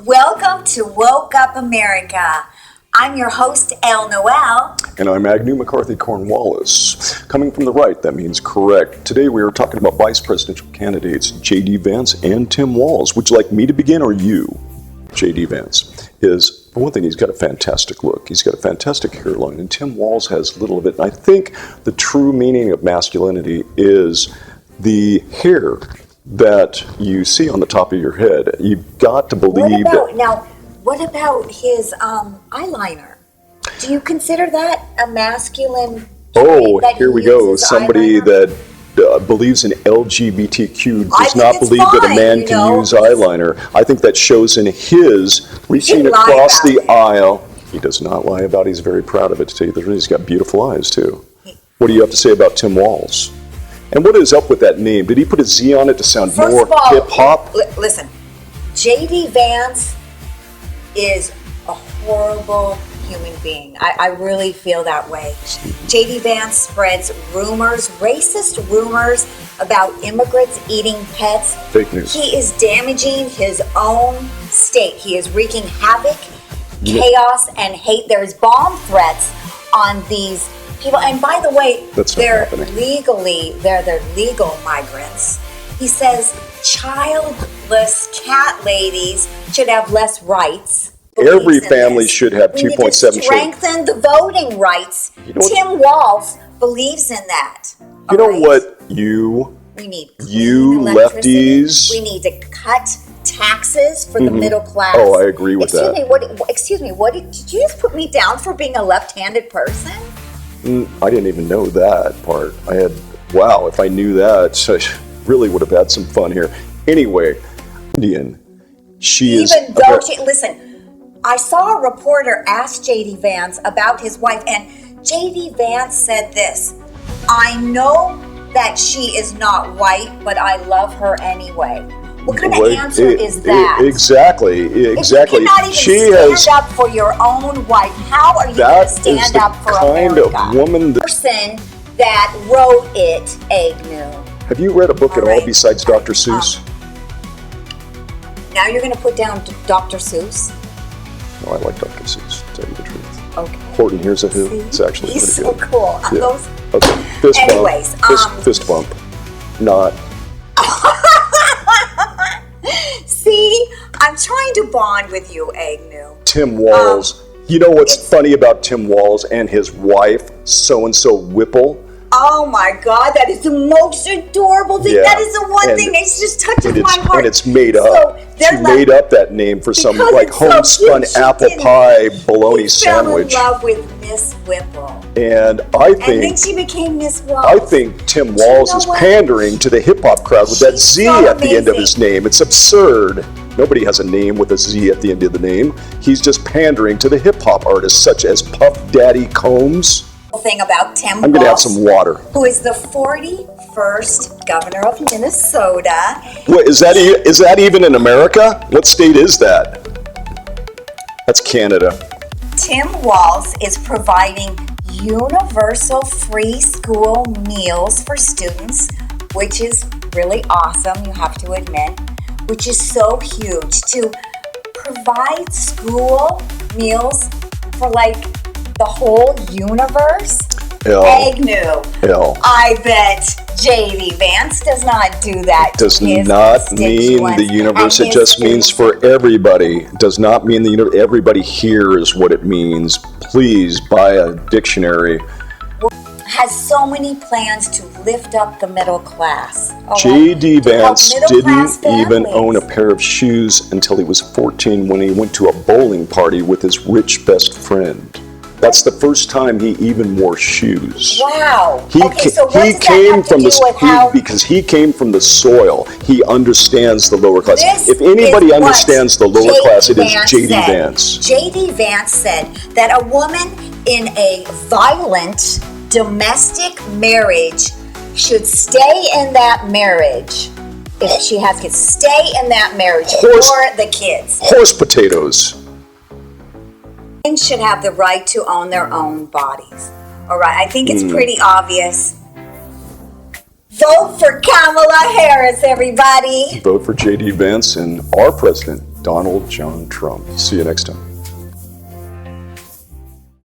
Welcome to Woke Up America. I'm your host, El Noel. And I'm Agnew McCarthy Cornwallis. Coming from the right, that means correct. Today we are talking about vice presidential candidates J.D. Vance and Tim Walz. Would you like me to begin or you? J.D. Vance is, for one thing, he's got a fantastic look. He's got a fantastic hairline, and Tim Walz has little of it. And I think the true meaning of masculinity is the hair that you see on the top of your head. You've got to believe What about his eyeliner? Do you consider that a masculine trait that here we go. Somebody that believes in LGBTQ does not believe that a man can use eyeliner. I think that shows in his reaching across the aisle. He does not lie about it. He's very proud of it, to tell you the truth. He's got beautiful eyes, too. What do you have to say about Tim Walz? And what is up with that name? Did he put a Z on it to sound more hip-hop? Listen, J.D. Vance is a horrible human being. I really feel that way. J.D. Vance spreads rumors, racist rumors about immigrants eating pets. Fake news. He is damaging his own state. He is wreaking havoc, chaos, and hate. There's bomb threats on these people. And by the way, they're legal migrants. He says childless cat ladies should have less rights. Every family should have 2.7 children. Strengthen the voting rights. Tim Walz believes in that. You know what you lefties. We need to cut taxes for the middle class. Oh, I agree with that. Excuse me, what did you just put me down for being a left-handed person? I didn't even know that part. Wow, if I knew that, I really would have had some fun here. Anyway, Indian, listen, I saw a reporter ask J.D. Vance about his wife, and J.D. Vance said this: I know that she is not white, but I love her anyway. What kind of answer is that? Exactly. If you cannot even stand up for your own wife, how are you going to stand up for America? That is the kind of woman The person that wrote it, Agnew. Have you read a book at all besides Dr. Seuss? Now you're going to put down Dr. Seuss? No, I like Dr. Seuss, to tell you the truth. Okay. Horton Hears a Who. It's actually He's pretty good. so cool. Yeah. Okay. Fist bump. Not. See, I'm trying to bond with you, Agnew. Tim Walz. You know what's funny about Tim Walz and his wife, so-and-so Whipple? Oh my God, that is the most adorable thing. Yeah. That is the one thing that just touches my heart. And it's made up. She made up that name for some homespun apple pie bologna sandwich. She fell in love with Miss Whipple. And then she became Miss Walz. I think Tim Walz is pandering to the hip-hop crowd with that Z at the end of his name. It's absurd. Nobody has a name with a Z at the end of the name. He's just pandering to the hip-hop artists such as Puff Daddy Combs. Thing about Tim Walz, I'm going to have some water. Who is the 41st governor of Minnesota. What, is that even in America? What state is that? That's Canada. Tim Walz is providing universal free school meals for students, which is really awesome, you have to admit, which is so huge. To provide school meals for the whole universe? Agnew. I bet J.D. Vance does not do that. Does not mean the universe. It just means for everybody. Does not mean the universe. Everybody hears what it means. Please buy a dictionary. Has so many plans to lift up the middle class. J.D. Vance didn't even own a pair of shoes until he was 14 when he went to a bowling party with his rich best friend. That's the first time he even wore shoes. Wow. Because he came from the soil. He understands the lower class. If anybody understands the lower class, it is J.D. Vance. J.D. Vance said that a woman in a violent domestic marriage should stay in that marriage. If she has kids, stay in that marriage for the kids. Horse potatoes. Women should have the right to own their own bodies. All right, I think it's pretty obvious. Vote for Kamala Harris, everybody. Vote for J.D. Vance and our president. Donald John Trump. See you next time.